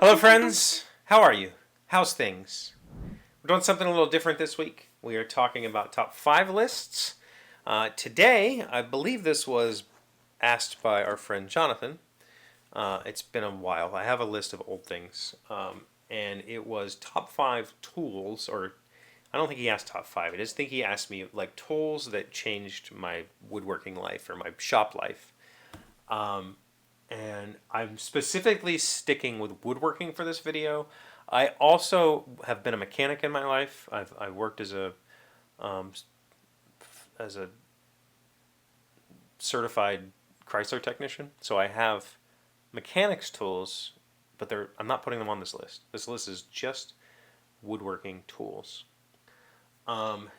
Hello, friends. How are you? How's things? We're doing something a little different this week. We are talking about top 5 lists. Today, I believe this was asked by our friend Jonathan. It's been a while. I have a list of old things, and it was top 5 tools, or I don't think he asked top 5. I just think he asked me like tools that changed my woodworking life or my shop life. And I'm specifically sticking with woodworking for this video. I also have been a mechanic in my life. I've worked um, as a certified Chrysler technician, so I have mechanics tools, but I'm not putting them on this list. This list is just woodworking tools. Um,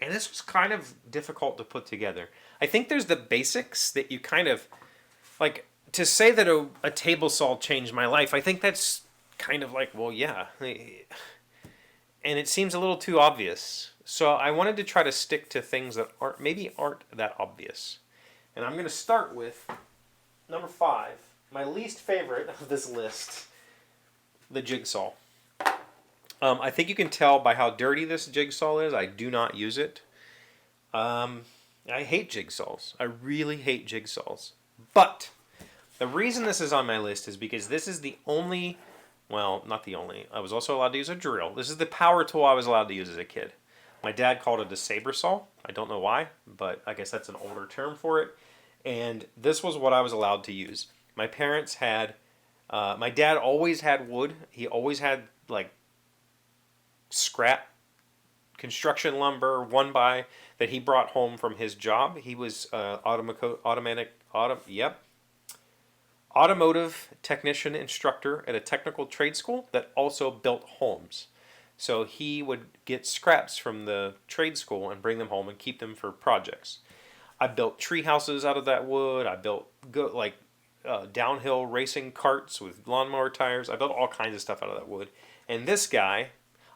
and this was kind of difficult to put together. I think there's the basics that you kind of like to say that a table saw changed my life. I think that's kind of like, well, yeah, and it seems a little too obvious. So I wanted to try to stick to things that aren't that obvious. And I'm going to start with number 5, my least favorite of this list, the jigsaw. I think you can tell by how dirty this jigsaw is. I do not use it. I hate jigsaws. I really hate jigsaws. But the reason this is on my list is because this is the only, well, not the only. I was also allowed to use a drill. This is the power tool I was allowed to use as a kid. My dad called it a saber saw. I don't know why, but I guess that's an older term for it. And this was what I was allowed to use. My parents had, my dad always had wood. He always had like scrap construction lumber, one by that he brought home from his job. He was automotive technician instructor at a technical trade school that also built homes. So he would get scraps from the trade school and bring them home and keep them for projects. I built tree houses out of that wood. I built downhill racing carts with lawnmower tires. I built all kinds of stuff out of that wood. And this guy,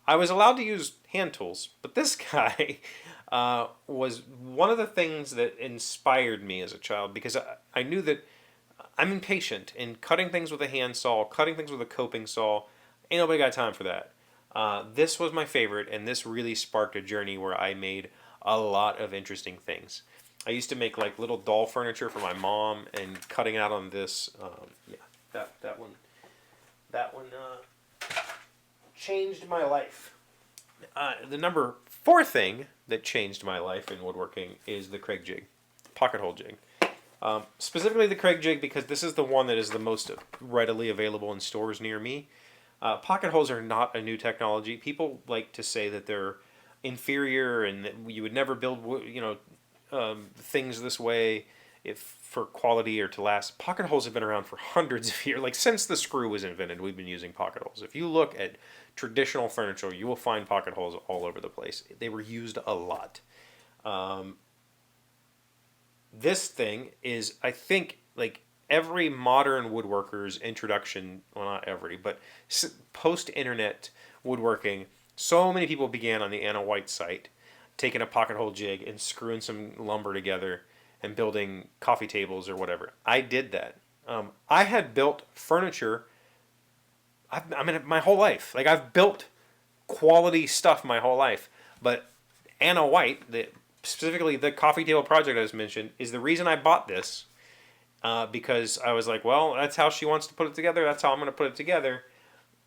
I was allowed to use hand tools, but this guy was one of the things that inspired me as a child because I knew that I'm impatient in cutting things with a handsaw, cutting things with a coping saw. Ain't nobody got time for that. This was my favorite, and this really sparked a journey where I made a lot of interesting things. I used to make like little doll furniture for my mom, and cutting out on this, that one changed my life. The number 4 thing that changed my life in woodworking is the Craig jig, pocket hole jig. Specifically the Craig jig because this is the one that is the most readily available in stores near me. Pocket holes are not a new technology. People like to say that they're inferior and that you would never build, things this way if for quality or to last. Pocket holes have been around for hundreds of years. Like since the screw was invented, we've been using pocket holes. If you look at traditional furniture, you will find pocket holes all over the place. They were used a lot. This thing is, I think, like every modern woodworker's introduction, well, not every, but post-internet woodworking, so many people began on the Anna White site, taking a pocket hole jig and screwing some lumber together and building coffee tables or whatever. I did that. I had built furniture, my whole life. Like, I've built quality stuff my whole life. But Anna White, specifically the coffee table project I just mentioned, is the reason I bought this. Because I was like, well, that's how she wants to put it together. That's how I'm going to put it together.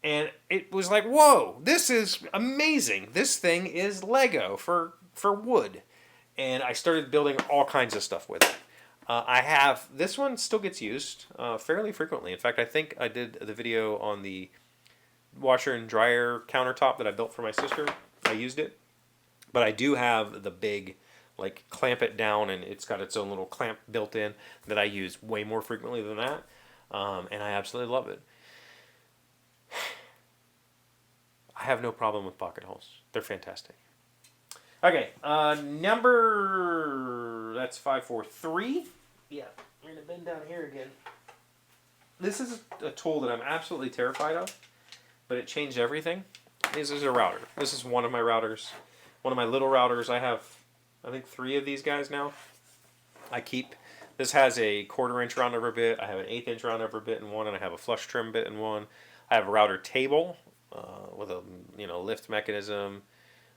And it was like, whoa, this is amazing. This thing is Lego for wood. And I started building all kinds of stuff with it. This one still gets used fairly frequently. In fact, I think I did the video on the washer and dryer countertop that I built for my sister. I used it. But I do have the big, like, clamp it down, and it's got its own little clamp built in that I use way more frequently than that. And I absolutely love it. I have no problem with pocket holes. They're fantastic. Okay, that's 5, 4, 3. Yeah, we're going to bend down here again. This is a tool that I'm absolutely terrified of, but it changed everything. This is a router. This is one of my routers. One of my little routers. I have, I think, 3 of these guys now. I keep This has a 1/4 inch round over bit. I have an 1/8 inch round over bit in one, and I have a flush trim bit in one. I have a router table with a lift mechanism,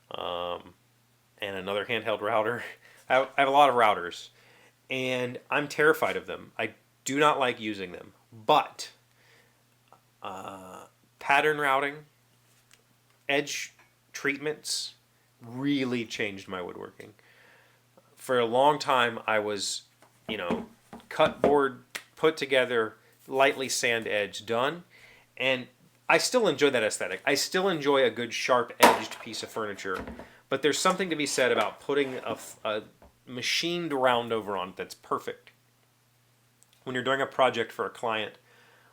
and another handheld router. I have a lot of routers, and I'm terrified of them. I do not like using them, but pattern routing, edge treatments really changed my woodworking. For a long time, I was, cut board, put together, lightly sand edge, done. And I still enjoy that aesthetic. I still enjoy a good sharp edged piece of furniture. But there's something to be said about putting a machined round over on it that's perfect. When you're doing a project for a client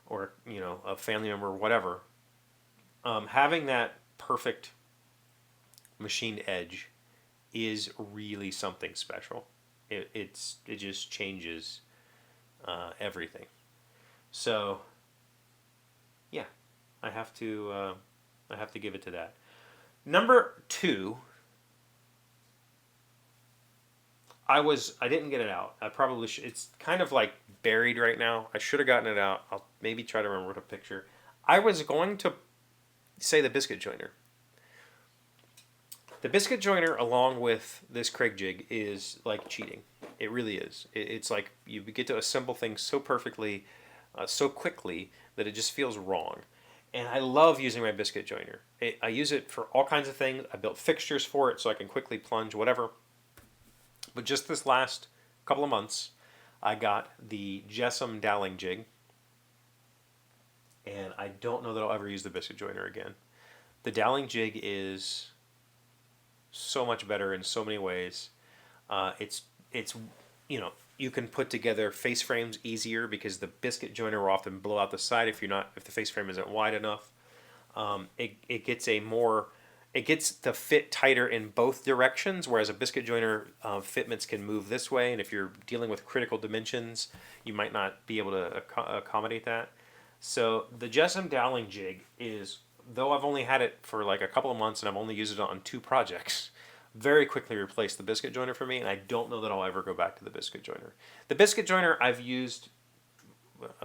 or, a family member or whatever, having that perfect machined edge is really something special. It just changes everything. So, yeah, I have to give it to that. Number 2, I didn't get it out. I probably should. It's kind of like buried right now. I should have gotten it out. I'll maybe try to remember what a picture. I was going to say the biscuit joiner. The biscuit joiner, along with this Craig jig, is like cheating. It really is. It's like you get to assemble things so perfectly, so quickly, that it just feels wrong. And I love using my biscuit joiner. I use it for all kinds of things. I built fixtures for it so I can quickly plunge, whatever. But just this last couple of months, I got the Jessam Dowling jig. And I don't know that I'll ever use the biscuit joiner again. The Dowling jig is so much better in so many ways. It's you can put together face frames easier because the biscuit joiner will often blow out the side if the face frame isn't wide enough. It gets the fit tighter in both directions, whereas a biscuit joiner fitments can move this way, and if you're dealing with critical dimensions, you might not be able to accommodate that. So the Jessam Dowling jig is, though I've only had it for like a couple of months and I've only used it on 2 projects, very quickly replaced the biscuit joiner for me, and I don't know that I'll ever go back to the biscuit joiner. The biscuit joiner I've used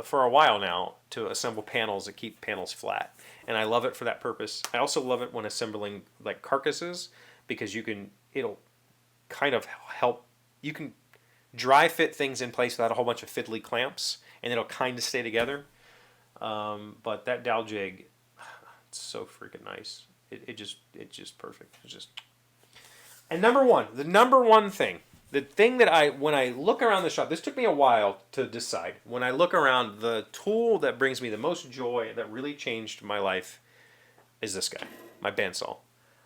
for a while now to assemble panels that keep panels flat, and I love it for that purpose. I also love it when assembling like carcasses, because it'll kind of help, you can dry fit things in place without a whole bunch of fiddly clamps, and it'll kind of stay together. But that Dow jig, it's so freaking nice. It's just perfect. And the number one thing, the thing that when I look around the shop, this took me a while to decide. When I look around, the tool that brings me the most joy, that really changed my life, is this guy, my bandsaw.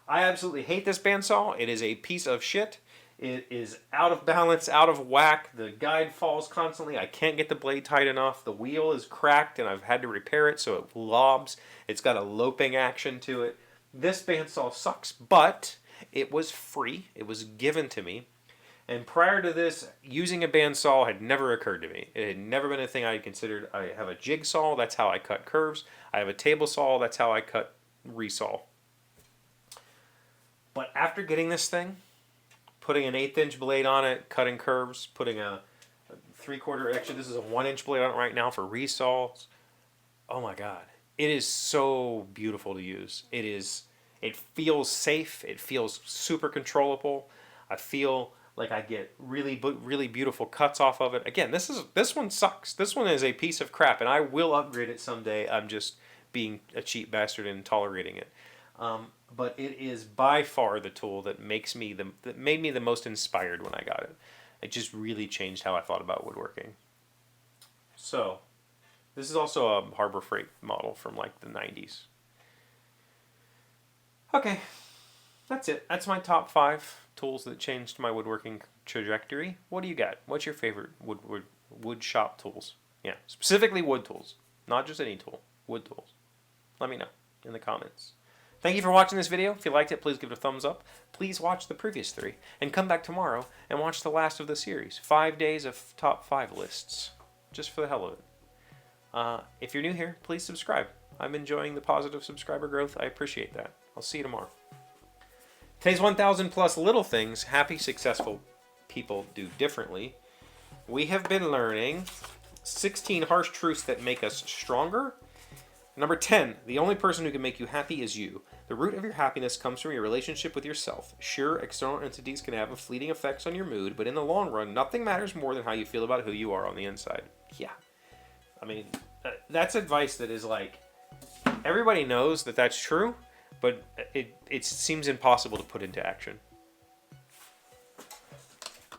I absolutely hate this bandsaw. It is a piece of shit. It is out of balance, out of whack. The guide falls constantly. I can't get the blade tight enough. The wheel is cracked, and I've had to repair it so it lobs. It's got a loping action to it. This bandsaw sucks, but it was free. It was given to me. And prior to this, using a bandsaw had never occurred to me. It had never been a thing I had considered. I have a jigsaw. That's how I cut curves. I have a table saw. That's how I cut resaw. But after getting this thing, putting an 1/8 inch blade on it, cutting curves, putting a 3/4, actually this is a 1 inch blade on it right now for resaws. Oh my God. It is so beautiful to use. It feels safe. It feels super controllable. I feel like I get really beautiful cuts off of it. Again, this one sucks. This one is a piece of crap, and I will upgrade it someday. I'm just being a cheap bastard and tolerating it. But it is by far the tool that made me the most inspired when I got it. It just really changed how I thought about woodworking. So, this is also a Harbor Freight model from like the 90s. Okay, that's it. That's my top 5 tools that changed my woodworking trajectory. What do you got? What's your favorite wood shop tools? Yeah, specifically wood tools. Not just any tool. Wood tools. Let me know in the comments. Thank you for watching this video. If you liked it, please give it a thumbs up. Please watch the previous 3. And come back tomorrow and watch the last of the series. 5 days of top 5 lists. Just for the hell of it. If you're new here, please subscribe. I'm enjoying the positive subscriber growth. I appreciate that. I'll see you tomorrow. Today's 1,000 plus little things happy, successful people do differently. we have been learning 16 harsh truths that make us stronger. Number 10, the only person who can make you happy is you. The root of your happiness comes from your relationship with yourself. Sure, external entities can have fleeting effects on your mood, but in the long run, nothing matters more than how you feel about who you are on the inside. Yeah. I mean, that's advice that is like, everybody knows that that's true, but it seems impossible to put into action.